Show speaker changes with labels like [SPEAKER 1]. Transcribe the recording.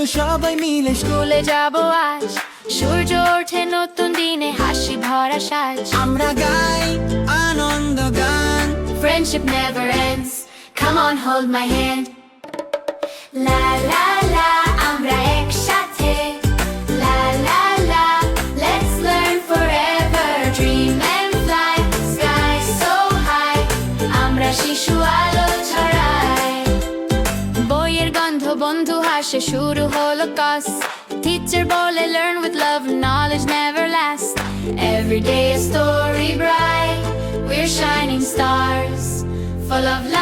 [SPEAKER 1] চলো সবাই মিলে
[SPEAKER 2] স্কুলে যাব আজ, সূর্য ওঠে নতুন দিনে, হাসি ভরা সাজ।
[SPEAKER 1] আমরা গাই আনন্দ গান,
[SPEAKER 2] Friendship never ends, come on hold my hand. La la la, আমরা একসাথে। La la la, let's learn forever. Dream and fly, sky so high. আমরা শিশু আলো ছড়াই। বইয়ের গন্ধ, বন্ধু হাসে, শুরু হলো ক্লাস। Teacher বলে learn with love, knowledge never lasts. Every day a story bright, we're shining stars, full of light.